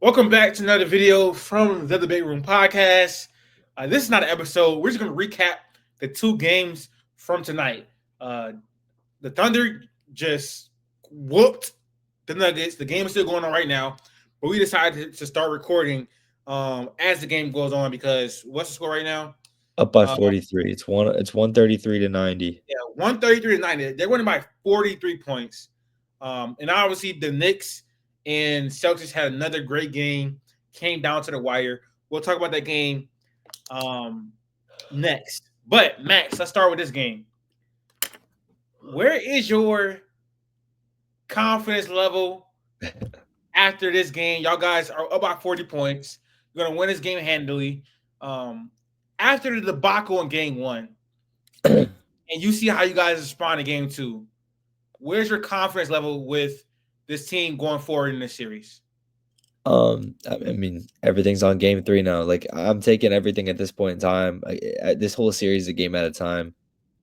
Welcome back to another video from the Debate Room podcast. This is not an episode. We're just going to recap the two games from tonight. Uh, the Thunder just whooped the Nuggets. The game is still going on right now, but we decided to start recording as the game goes on because what's the score right now? Up by Uh, 43. It's 133 to 90. yeah, 133 to 90. They're winning by 43 points. And obviously the Knicks and Celtics had another great game. Came down to the wire. We'll talk about that game next. But Max, let's start with this game. Where is your confidence level after this game? Y'all guys are up by 40 points. You're gonna win this game handily. After the debacle in game one, and you see how you guys respond to game two. Where's your confidence level with this team going forward in this series? I mean, everything's on game 3 now. Like, I'm taking everything at this point in time. This whole series is a game at a time.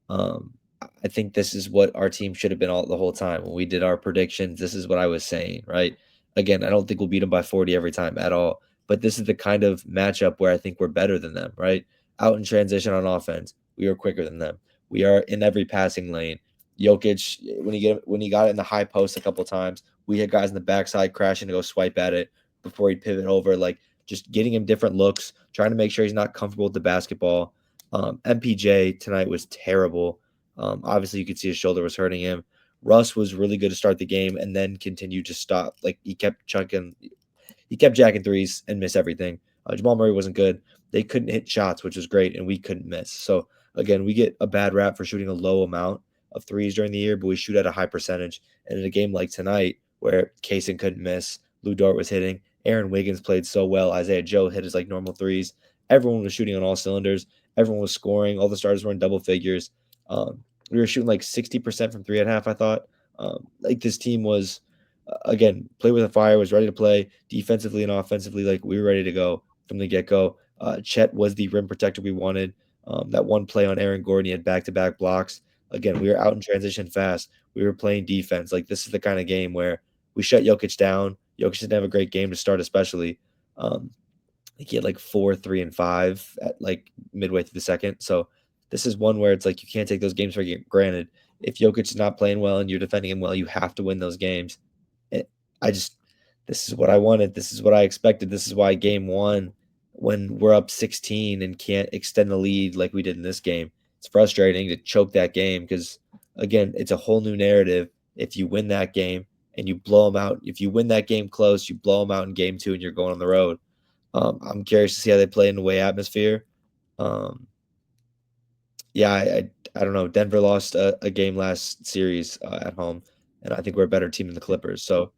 Um, I think this is what our team should have been all the whole time. When we did our predictions, this is what I was saying, right? Again, I don't think we'll beat them by 40 every time at all, but this is the kind of matchup where I think we're better than them, right? Out in transition on offense, we are quicker than them. We are in every passing lane. Jokic, when he got it in the high post a couple times, we had guys in the backside crashing to go swipe at it before he'd pivot over, like just getting him different looks, trying to make sure he's not comfortable with the basketball. MPJ tonight was terrible. Obviously, you could see his shoulder was hurting him. Russ was really good to start the game and then continued to stop. Like he kept jacking threes and miss everything. Jamal Murray wasn't good. They couldn't hit shots, which was great, and we couldn't miss. So again, we get a bad rap for shooting a low amount of threes during the year, but we shoot at a high percentage. And in a game like tonight, where Kaysen couldn't miss, Lou Dort was hitting, Aaron Wiggins played so well, Isaiah Joe hit his like normal threes. Everyone was shooting on all cylinders. Everyone was scoring. All the starters were in double figures. We were shooting like 60% from three at half, I thought. Like this team was, again, play with a fire, was ready to play defensively and offensively. Like we were ready to go from the get go. Chet was the rim protector we wanted. That one play on Aaron Gordon, he had back to back blocks. Again, we were out in transition fast. We were playing defense. Like this is the kind of game where we shut Jokic down. Jokic didn't have a great game to start, especially. I think he had like 4, 3, and 5 at like midway through the second. So this is one where it's like you can't take those games for granted. If Jokic is not playing well and you're defending him well, you have to win those games. I just this is what I wanted. This is what I expected. This is why game one, when we're up 16 and can't extend the lead like we did in this game, it's frustrating to choke that game because again, it's a whole new narrative. If you win that game and you blow them out, if you win that game close, you blow them out in game two and you're going on the road. I'm curious to see how they play in the away atmosphere. Um, yeah, I don't know. Denver lost a game last series at home, and I think we're a better team than the Clippers. So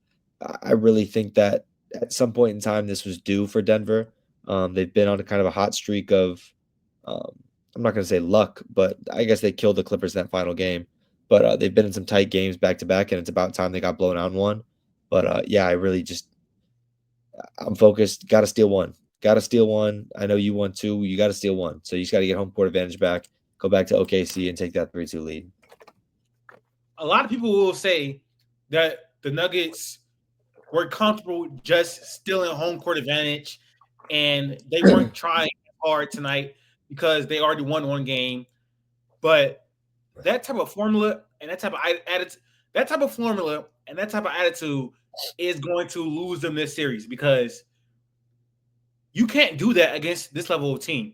I really think that at some point in time, this was due for Denver. They've been on a kind of a hot streak of, um, I'm not going to say luck, but I guess they killed the Clippers in that final game. But they've been in some tight games back to back, and it's about time they got blown out in one. But yeah, I really just I'm focused. Got to steal one. Got to steal one. I know you want two. You got to steal one. So you just got to get home court advantage back. Go back to OKC and take that 3-2 lead. A lot of people will say that the Nuggets were comfortable just stealing home court advantage and they weren't trying hard tonight because they already won one game. But that type of formula and that type of attitude, is going to lose them this series because you can't do that against this level of team.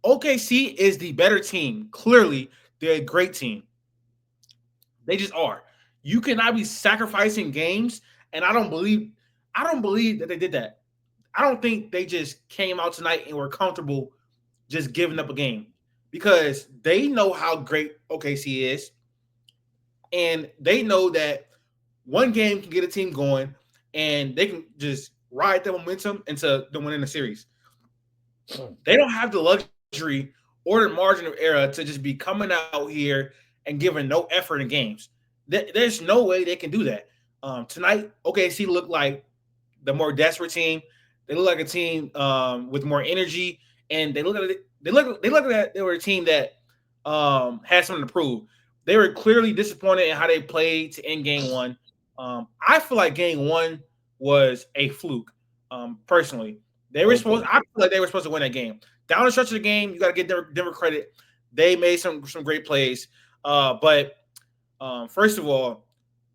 OKC is the better team. Clearly, they're a great team. They just are. You cannot be sacrificing games, and I don't believe that they did that. I don't think they just came out tonight and were comfortable just giving up a game because they know how great OKC is, and they know that one game can get a team going, and they can just ride the momentum into the winning the series. They don't have the luxury or the margin of error to just be coming out here and giving no effort in games. There's no way they can do that. Tonight, OKC looked like the more desperate team. They look like a team with more energy, and they were a team that had something to prove. They were clearly disappointed in how they played to end game one. I feel like game one was a fluke. Personally, they were supposed. Hopefully. I feel like they were supposed to win that game. Down the stretch of the game, you got to give Denver credit. They made some great plays. But first of all,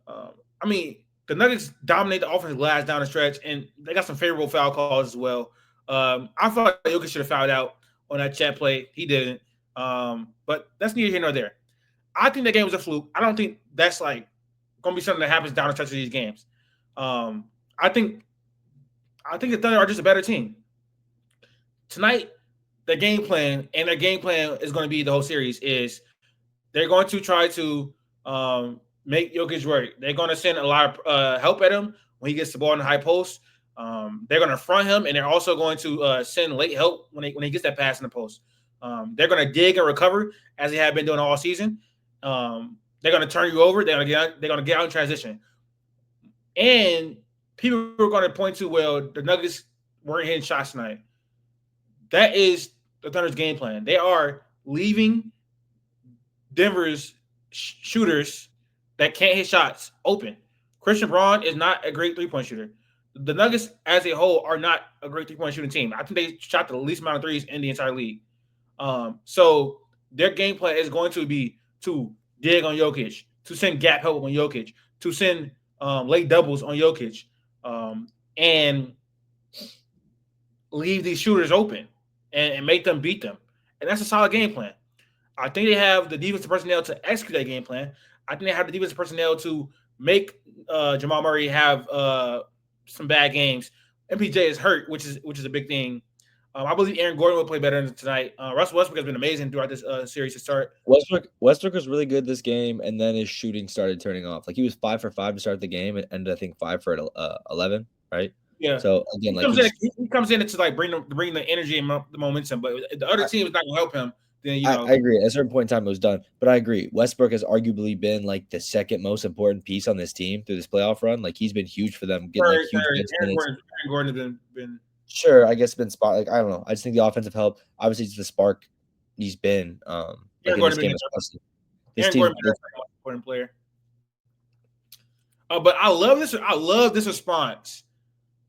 I mean, the Nuggets dominate the offensive glass down the stretch, and they got some favorable foul calls as well. I thought Jokic should have fouled out on that chat play. He didn't. But that's neither here nor there. I think the game was a fluke. I don't think that's like going to be something that happens down the stretch of these games. Um, I think the Thunder are just a better team. Tonight, their game plan and their game plan is going to be the whole series is they're going to try to make Jokic work. They're going to send a lot of help at him when he gets the ball in the high post. They're going to front him, and they're also going to send late help when he gets that pass in the post. They're going to dig and recover as they have been doing all season. They're going to turn you over. They're going to get out in transition. And people are going to point to, well, the Nuggets weren't hitting shots tonight. That is the Thunder's game plan. They are leaving Denver's shooters that can't hit shots open. Christian Braun is not a great three-point shooter. The Nuggets as a whole are not a great three-point shooting team. I think they shot the least amount of threes in the entire league. So their game plan is going to be to dig on Jokic, to send gap help on Jokic, to send late doubles on Jokic, and leave these shooters open and make them beat them. And that's a solid game plan. I think they have the defensive personnel to execute that game plan. I think they have the defensive personnel to make Jamal Murray have some bad games. MPJ is hurt, which is a big thing. I believe Aaron Gordon will play better tonight. Russell Westbrook has been amazing throughout this series to start. Westbrook was really good this game, and then his shooting started turning off. Like he was 5 for 5 to start the game, and ended I think 5 for 11, right? Yeah. So again, he comes in to like bring the energy and the momentum, but the other team is not going to help him. Then I agree. At a certain point in time, it was done. But I agree. Westbrook has arguably been like the second most important piece on this team through this playoff run. Like he's been huge for them. Getting like huge Aaron Gordon has been sure. I guess been spot. Like I don't know. I just think the offensive help. Obviously, it's the spark he's been. Like in this game, especially. This team, important player. But I love this. I love this response.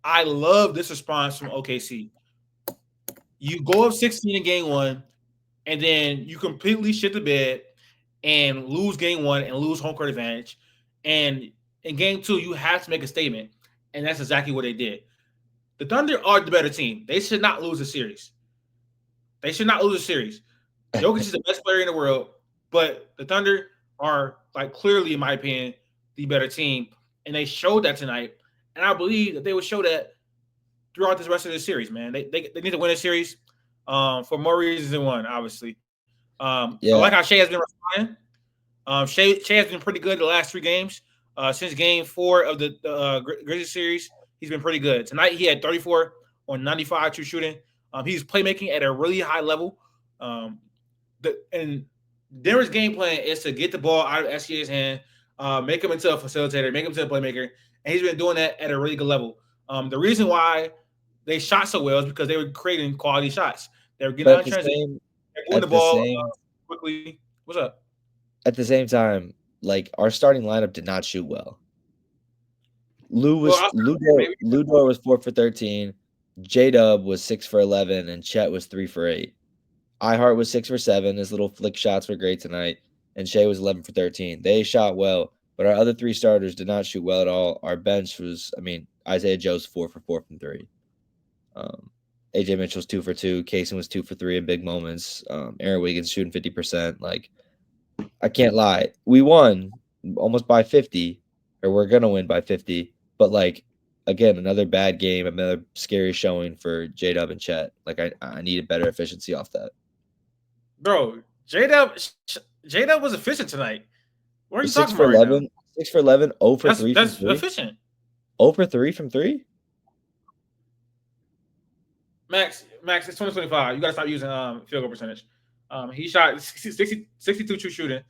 I love this response from OKC. You go up 16 in game one, and then you completely shit the bed and lose game one and lose home court advantage. And in game two, you have to make a statement. And that's exactly what they did. The Thunder are the better team. They should not lose a series. Jokic is the best player in the world, but the Thunder are, like, clearly, in my opinion, the better team. And they showed that tonight. And I believe that they will show that throughout this rest of the series, man. They need to win a series for more reasons than one, obviously. I like how Shea has been responding. Shea has been pretty good the last 3 games. Since game 4 of the Grizzlies series, he's been pretty good. Tonight, he had 34 on 95 true shooting. He's playmaking at a really high level. And Denver's game plan is to get the ball out of SGA's hand, make him into a facilitator, make him into a playmaker. And he's been doing that at a really good level. The reason why they shot so well is because they were creating quality shots. They were getting out of transition. They're moving the ball quickly. What's up? At the same time, like our starting lineup did not shoot well. Ludor was 4 for 13. J-Dub was 6 for 11, and Chet was 3 for 8. iHeart was 6 for 7. His little flick shots were great tonight, and Shea was 11 for 13. They shot well, but our other 3 starters did not shoot well at all. Our bench was, Isaiah Joe's 4 for 4 from 3. AJ Mitchell's 2 for 2. Kaysen was 2 for 3 in big moments. Aaron Wiggins shooting 50%. Like, I can't lie. We won almost by 50, or we're going to win by 50. But, like, again, another bad game, another scary showing for J-Dub and Chet. Like, I needed better efficiency off that. Bro, J-Dub was efficient tonight. What are you talking about right now? 6 for 11, 0 for 3 That's from 3. efficient. 0 for 3 from 3? Max, it's 2025. You got to stop using field goal percentage. He shot 62 true shooting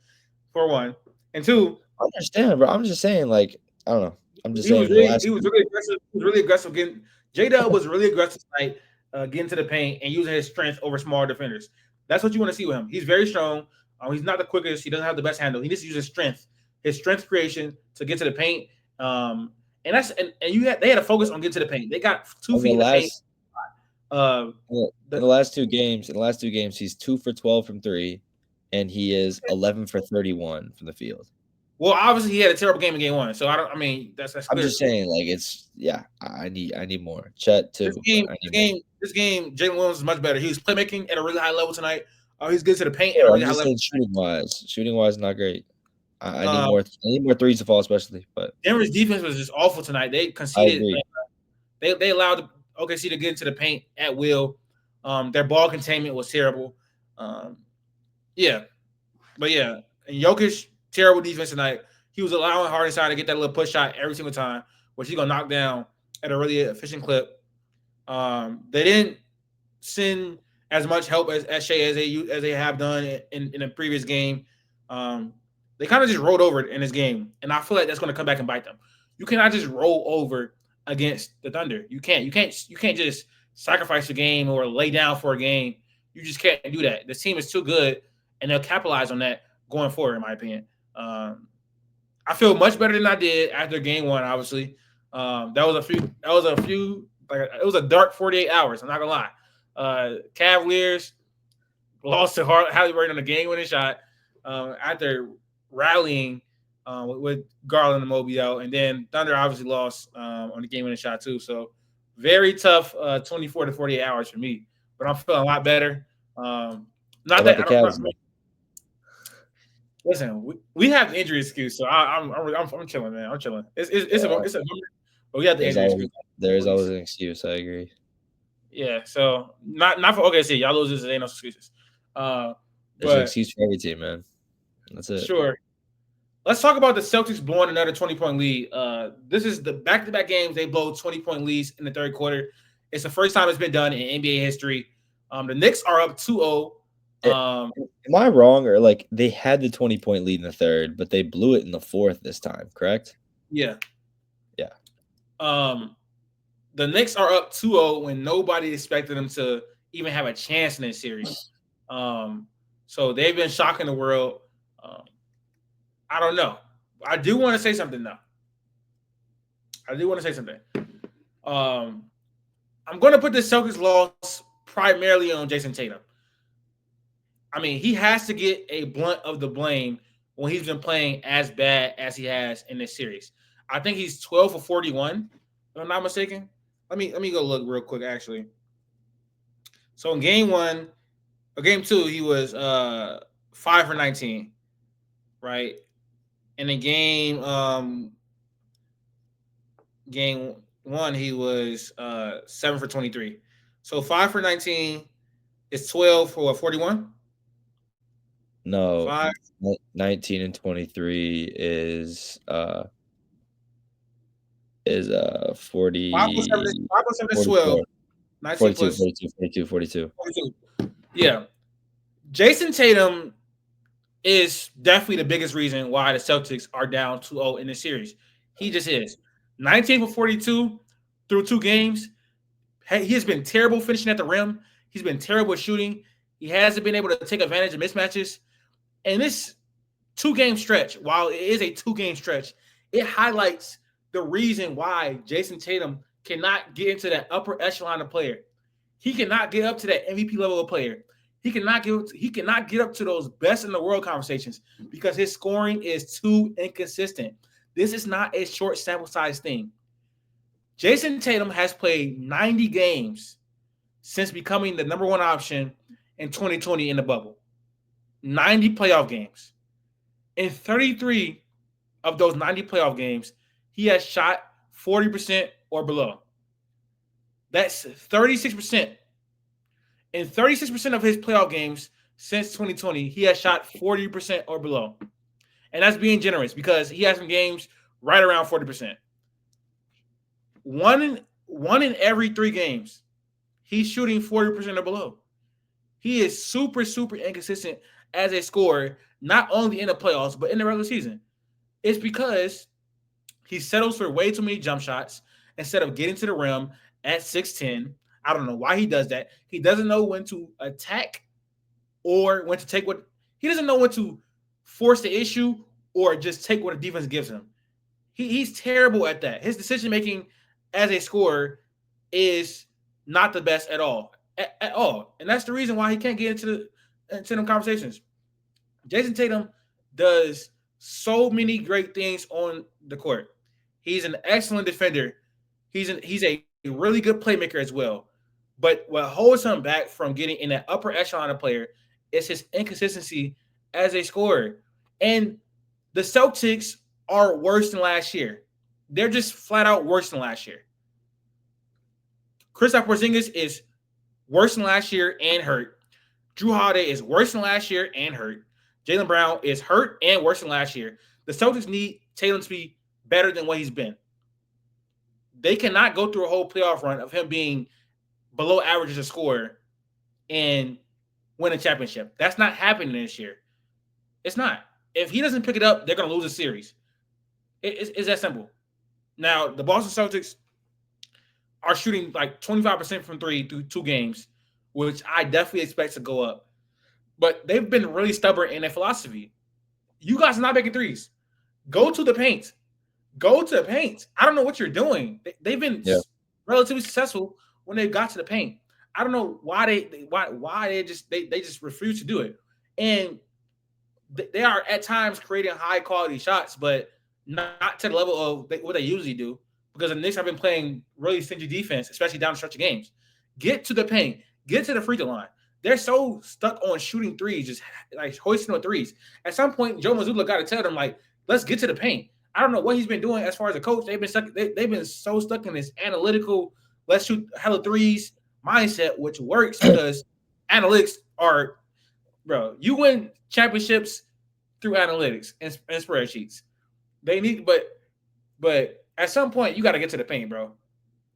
for 1. And 2. I understand, bro. I'm just saying, like, I don't know. I'm just saying. He was really aggressive. He was really aggressive. J-Dub was really aggressive tonight, getting to the paint and using his strength over smaller defenders. That's what you want to see with him. He's very strong. He's not the quickest. He doesn't have the best handle. He needs to use his strength creation to get to the paint And they had to focus on getting to the paint. They got 2 feet in in the the paint. last Uh, in the, the last 2 games, he's 2 for 12 from 3, and he is 11 for 31 from the field. well, obviously he had a terrible game in game one, so I don't. I mean, that's I'm clear. just saying, like, it's yeah, I need more. Chet This too, but game, I this need more. game, this game, Jalen Williams is much better. He was playmaking at a really high level tonight. He's good to the paint at a Sure, really I'm high just level. saying shooting-wise. Shooting-wise, not great. I need Um, more threes to fall, especially, but Denver's defense was just awful tonight. They I conceded. agree. They allowed OKC to get into the paint at will. Their ball containment was terrible. Um, yeah, but yeah, and Jokic terrible defense tonight. He was allowing Hardenstein to get that little push shot every single time, which he's gonna knock down at a really efficient clip. They didn't send as much help as Shea as they have done in a previous game. Um, they kind of just rolled over in this game, and I feel like that's going to come back and bite them. You cannot just roll over against the Thunder. You can't. You can't just sacrifice a game or lay down for a game. You just can't do that. This team is too good, and they'll capitalize on that going forward, in my opinion. I feel much better than I did after game one. Obviously, that was a few. That was a few. Like it was a dark 48 hours. I'm not gonna lie. Cavaliers lost to Halliburton on the game-winning shot after rallying with Garland and Moby out, and then Thunder obviously lost on the game-winning shot too. So very tough 24 to 48 hours for me. But I'm feeling a lot better. How Not about that the I don't. Cavs? Listen, we have the injury excuse, so I'm chilling, man. I'm chilling. It's a but we have the There's injury always excuse. there's always an excuse. I agree. Yeah, so not for OKC. Y'all losers, ain't no excuses. Uh, There's an but excuse for every team, man. That's it. sure. Let's talk about the Celtics blowing another 20-point lead. This is the back-to-back games they blow 20-point leads in the third quarter. It's the first time it's been done in NBA history. The Knicks are up 2-0. Eh, Am I wrong, or like they had the 20-point lead in the third, but they blew it in the fourth this time? Correct? Yeah. Yeah. The Knicks are up 2-0 when nobody expected them to even have a chance in this series. So they've been shocking the world. I don't know. I do want to say something though. I'm going to put the Celtics loss primarily on Jason Tatum. I mean, he has to get a blunt of the blame when he's been playing as bad as he has in this series. I think he's 12 for 41, if I'm not mistaken. Let me go look real quick, actually. So in game one, or game two, he was 5 for 19, right? And in game one, he was 7 for 23. So 5 for 19 is 12 for 41. No, 5 19 and 23 is 40 5 plus 7 is 12. 44 19 42 plus 42 42 42. 42. Yeah. Jason Tatum is definitely the biggest reason why the Celtics are down 2-0 in this series. He just is. 19 for 42 through 2 games. He has been terrible finishing at the rim. He's been terrible shooting. He hasn't been able to take advantage of mismatches. And this 2-game stretch, while it is a 2-game stretch, it highlights the reason why Jason Tatum cannot get into that upper echelon of player. He cannot get up to that MVP level of player. He cannot get up to those best in the world conversations because his scoring is too inconsistent. This is not a short sample size thing. Jason Tatum has played 90 games since becoming the number one option in 2020 in the bubble. 90 playoff games. In 33 of those 90 playoff games, he has shot 40% or below. That's 36%. In 36% of his playoff games since 2020, he has shot 40% or below. And that's being generous because he has some games right around 40%. One in every 3 games, he's shooting 40% or below. He is super, super inconsistent as a scorer, not only in the playoffs, but in the regular season. It's because he settles for way too many jump shots instead of getting to the rim at 6'10". I don't know why he does that. He doesn't know when to attack or when to take what he doesn't know when to force the issue or just take what the defense gives him. He's terrible at that. His decision making as a scorer is not the best at all, at all, and that's the reason why he can't get into them conversations. Jason Tatum does so many great things on the court. He's an excellent defender. He's a really good playmaker as well. But what holds him back from getting in that upper echelon of player is his inconsistency as a scorer. And the Celtics are worse than last year. They're just flat out worse than last year. Kristaps Porzingis is worse than last year and hurt. Drew Holiday is worse than last year and hurt. Jaylen Brown is hurt and worse than last year. The Celtics need Tatum to be better than what he's been. They cannot go through a whole playoff run of him being below average as a scorer and win a championship. That's not happening this year. It's not. If he doesn't pick it up, they're going to lose a series. It's that simple. Now, the Boston Celtics are shooting like 25% from three through 2 games, which I definitely expect to go up. But they've been really stubborn in their philosophy. You guys are not making threes. Go to the paint. Go to the paint. I don't know what you're doing. They've been relatively successful when they got to the paint. I don't know why they just refuse to do it. And they are at times creating high quality shots, but not to the level of what they usually do, because the Knicks have been playing really stingy defense, especially down the stretch of games. Get to the paint. Get to the free throw line. They're so stuck on shooting threes, just like hoisting on threes. At some point, Joe Mazzulla got to tell them, like, let's get to the paint. I don't know what he's been doing as far as a coach. They've been so stuck in this analytical, let's shoot hella threes mindset, which works because analytics are, bro, you win championships through analytics and spreadsheets. They need, but at some point you got to get to the paint, bro.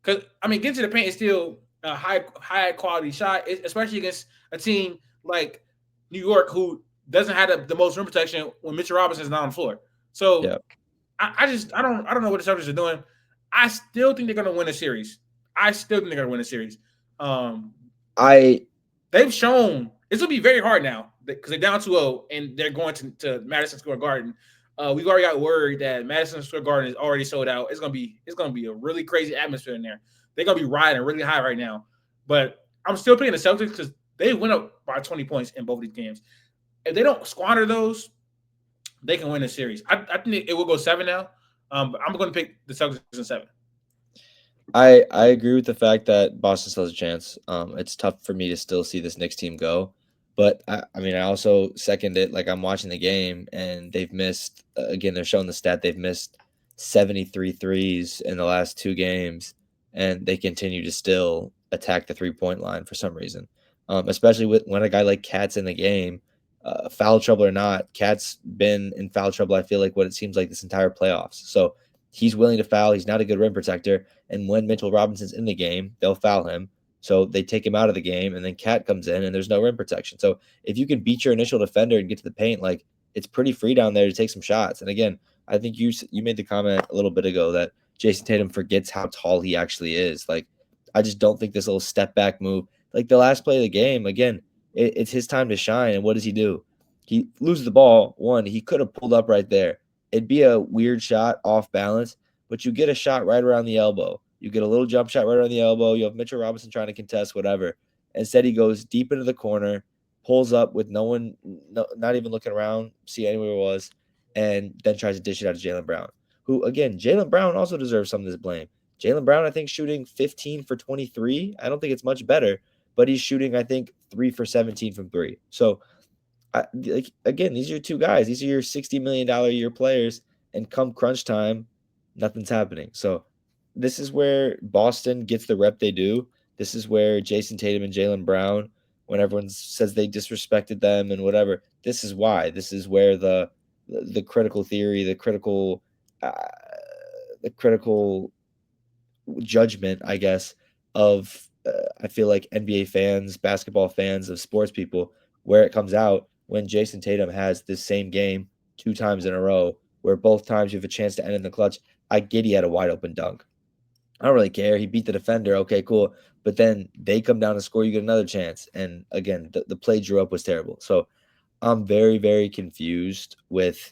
Because I mean, getting to the paint is still a high quality shot, especially against a team like New York, who doesn't have the most rim protection when Mitchell Robinson is not on the floor. So I don't know what the Celtics are doing. I still think they're going to win a series. They've shown it's going to be very hard now because they're down 2-0 and they're going to Madison Square Garden. We've already got word that Madison Square Garden is already sold out. It's gonna be a really crazy atmosphere in there. They're gonna be riding really high right now. But I'm still picking the Celtics because they went up by 20 points in both these games. If they don't squander those, they can win the series. I think it will go 7 now. But I'm going to pick the Celtics in 7. I agree with the fact that Boston still has a chance. It's tough for me to still see this Knicks team go, but I mean, I also second it. Like, I'm watching the game and they've missed again. They're showing the stat they've missed 73 threes in the last 2 games, and they continue to still attack the 3-point line for some reason. Especially when a guy like Cat's in the game, foul trouble or not, Cat's been in foul trouble. I feel like what it seems like this entire playoffs. So he's willing to foul. He's not a good rim protector. And when Mitchell Robinson's in the game, they'll foul him. So they take him out of the game, and then Cat comes in, and there's no rim protection. So if you can beat your initial defender and get to the paint, like, it's pretty free down there to take some shots. And again, I think you made the comment a little bit ago that Jason Tatum forgets how tall he actually is. Like, I just don't think this little step back move, like the last play of the game, again, it's his time to shine. And what does he do? He loses the ball. One, he could have pulled up right there. It'd be a weird shot off balance, but you get a shot right around the elbow. You get a little jump shot right around the elbow. You have Mitchell Robinson trying to contest, whatever. Instead, he goes deep into the corner, pulls up with no one, not even looking around, see anywhere it was, and then tries to dish it out to Jaylen Brown, who, again, Jaylen Brown also deserves some of this blame. Jaylen Brown, I think, shooting 15 for 23. I don't think it's much better, but he's shooting, I think, 3 for 17 from 3. So, again, these are your two guys. These are your $60 million a year players, and come crunch time, nothing's happening. So this is where Boston gets the rep they do. This is where Jason Tatum and Jaylen Brown, when everyone says they disrespected them and whatever, this is why. This is where the critical theory, the critical judgment, I guess, of I feel like NBA fans, basketball fans, of sports people, where it comes out when Jason Tatum has this same game 2 times in a row, where both times you have a chance to end in the clutch. I get he had a wide open dunk. I don't really care. He beat the defender. Okay, cool. But then they come down and score. You get another chance. And again, the play drew up was terrible. So I'm very, very confused with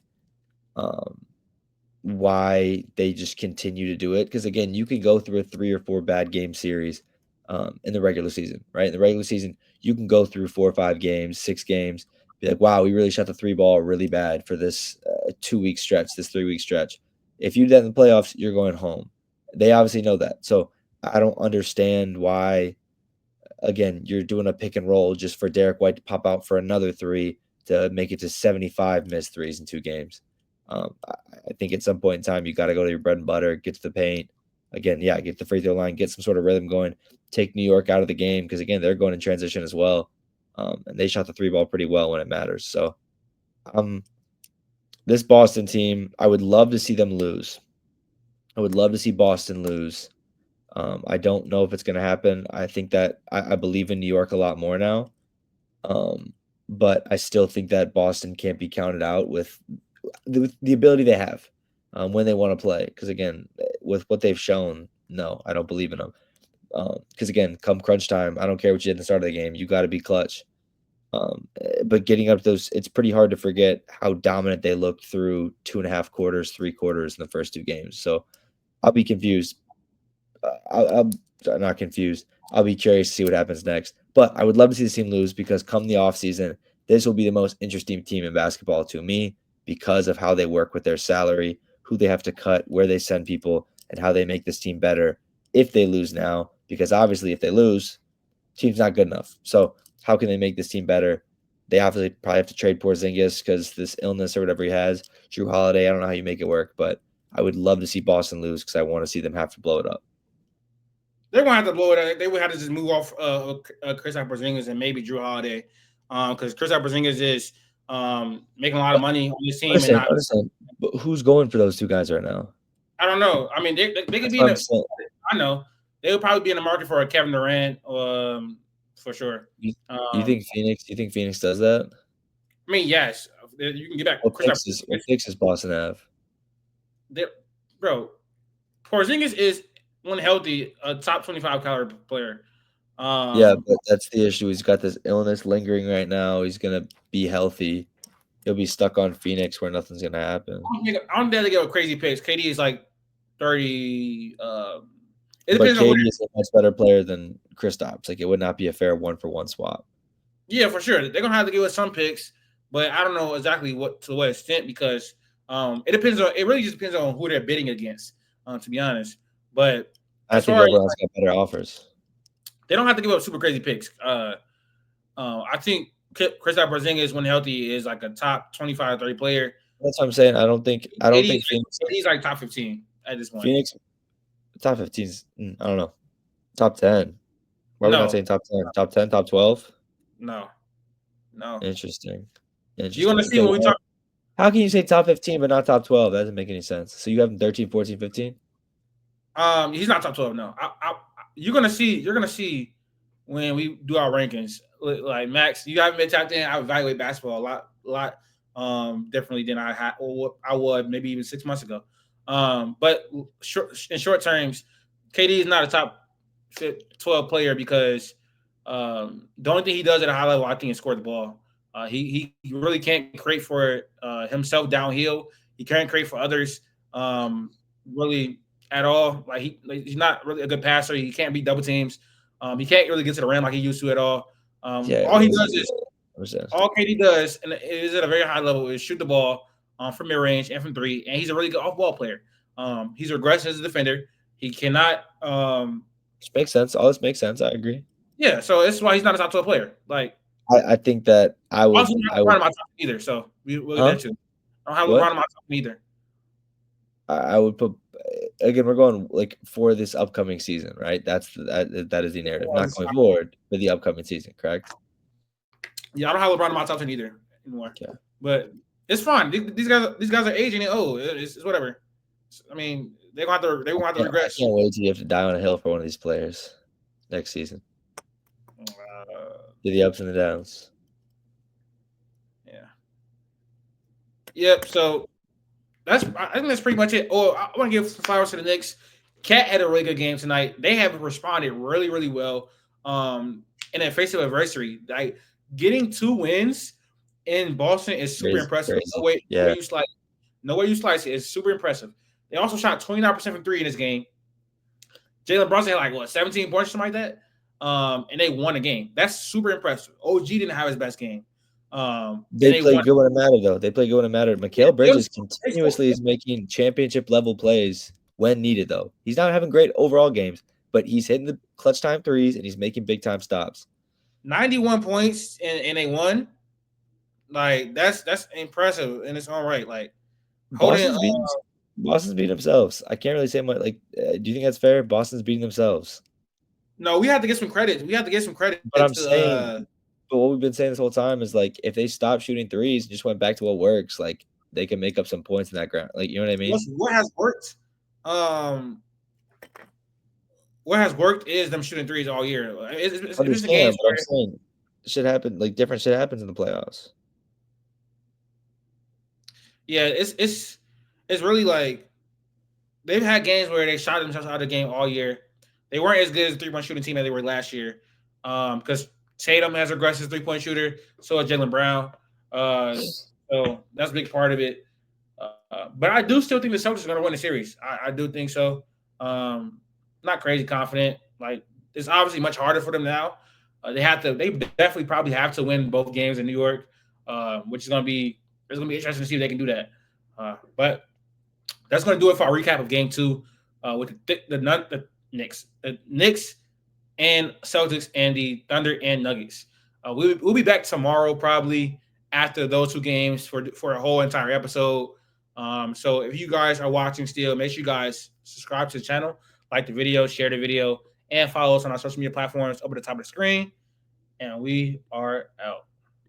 why they just continue to do it. Because again, you could go through a 3 or 4 bad game series in the regular season, right? In the regular season, you can go through 4 or 5 games, 6 games, be like, wow, we really shot the three ball really bad for this 2 week stretch, this 3 week stretch. If you do that in the playoffs, you're going home. They obviously know that. So I don't understand why, again, you're doing a pick and roll just for Derek White to pop out for another three to make it to 75 missed threes in 2 games. I think at some point in time, you got to go to your bread and butter, get to the paint. Again, yeah, get the free throw line, get some sort of rhythm going, take New York out of the game because, again, they're going in transition as well. And they shot the three ball pretty well when it matters. So, this Boston team, I would love to see them lose. I would love to see Boston lose. I don't know if it's going to happen. I think that I believe in New York a lot more now. But I still think that Boston can't be counted out with the ability they have when they want to play. Because again, with what they've shown, no, I don't believe in them. Because again, come crunch time, I don't care what you did at the start of the game, you got to be clutch. But getting up to those, it's pretty hard to forget how dominant they looked through 2.5 quarters, 3 quarters in the first 2 games. So I'll be confused. I'm not confused. I'll be curious to see what happens next. But I would love to see this team lose because come the offseason, this will be the most interesting team in basketball to me because of how they work with their salary, who they have to cut, where they send people, and how they make this team better if they lose now. Because obviously, if they lose, team's not good enough. So how can they make this team better? They obviously probably have to trade Porzingis because this illness or whatever he has. Drew Holiday, I don't know how you make it work, but I would love to see Boston lose because I want to see them have to blow it up. They're gonna have to blow it. They would have to just move off Kristaps Porzingis and maybe Drew Holiday, because Kristaps Porzingis is making a lot of money on this team and Understand, not. understand. But who's going for those 2 guys right now? I don't know. I mean, they could That's be what in I'm a. saying. I know they would probably be in the market for a Kevin Durant, for sure. You you Um, think Phoenix you think Phoenix does that? I mean, yes, you can get back What Kristaps picks is what Porzingis. picks does Boston have? Bro, Porzingis is when healthy a top 25 caliber player. Yeah, Um, but that's the issue. He's got this illness lingering right now. He's gonna be healthy. He'll be stuck on Phoenix where nothing's gonna happen. I don't dare to give a crazy picks. KD is like 30. It But depends on who. KD is a much better player than Kristaps. Like it would not be a fair 1-for-1 swap. Yeah, for sure. They're gonna have to give us some picks, but I don't know exactly what extent because it depends on. It really just depends on who they're bidding against. To be honest, but I as think far as everyone's got better offers. they don't have to give up super crazy picks. I think Kristaps Porzingis, when healthy, is like a top 25, 30 player. That's what I'm saying. I don't think He's like top 15 at this point. Phoenix top 15's I don't know. Top 10. Why are we not No, saying top 10? Top 10, top 12? no, no. Interesting. You're gonna Interesting. see Okay, when we well, talk. how can you say top 15 but not top 12? That doesn't make any sense. So you have them 13, 14, 15? He's not top 12. No, you're gonna see. You're gonna see when we do our rankings. Like Max, you haven't been tapped in. I evaluate basketball a lot differently than I had or what I would maybe even 6 months ago. But in short terms, KD is not a top 12 player because the only thing he does at a high level, I think, is score the ball. He really can't create for himself downhill. He can't create for others really at all. He's not really a good passer. He can't beat double teams. He can't really get to the rim like he used to at all. Yeah, All he does is understand. all KD does, and it is at a very high level, is shoot the ball from mid range and from three. And he's a really good off ball player. He's regressed as a defender. He cannot. Which makes sense. All this makes sense. I agree. Yeah, so that's why he's not a top 12 player. Like, I think that also, not I LeBron would in my top either. So we'll get huh? that too. I don't have What? LeBron in my top either. I would put again, we're going like for this upcoming season, right? That is the narrative. Not going forward, for the upcoming season, correct? Yeah, I don't have LeBron in my top 10 either anymore. Yeah. But it's fine. These guys are aging and old. It's whatever. I mean, they're gonna have to I regress. can't wait till you have to die on a hill for one of these players next season. Do the ups and the downs. Yeah. Yep. So I think that's pretty much it. Oh, I want to give some flowers to the Knicks. Cat had a really good game tonight. They have responded really, really well. In the face of adversity, like getting 2 wins in Boston is super Crazy, impressive. crazy. No way Yeah. you slide. No way you slice it. It's super impressive. They also shot 29% from three in this game. Jalen Brunson had like what 17 points, something like that. And they won the game. That's super impressive. OG didn't have his best game. And They they play won. good when it mattered, though. They play good when it mattered. Yeah, Mikal Bridges they scored. continuously is making championship level plays when needed, though. He's not having great overall games, but he's hitting the clutch time threes and he's making big time stops. 91 points and they won. Like that's impressive in its own right. Like holding Boston's beating Boston's beating themselves. I can't really say much. Like, do you think that's fair? Boston's beating themselves. no, we have to get some credit. We have to get some credit But I'm to saying, but what we've been saying this whole time is like, if they stop shooting threes and just went back to what works, like they can make up some points in that ground. Like, you know what I mean? what has worked. Um, what has worked is them shooting threes all year. I It's the games understand, but I'm where saying shit happen. Like different shit happens in the playoffs. yeah, it's really like they've had games where they shot themselves out of the game all year. They weren't as good as a 3-point shooting team as they were last year. Because Tatum has regressed as 3-point shooter, so has Jalen Brown. So that's a big part of it. But I do still think the Celtics are going to win the series. I do think so. Not crazy confident. Like it's obviously much harder for them now. They have to. They definitely probably have to win both games in New York, which is going to be. It's going to be interesting to see if they can do that. But that's going to do it for our recap of Game 2 with the Knicks and Celtics and the Thunder and Nuggets. We'll be back tomorrow probably after those two games for a whole entire episode. So if you guys are watching still, make sure you guys subscribe to the channel, like the video, share the video, and follow us on our social media platforms up at the top of the screen. And we are out.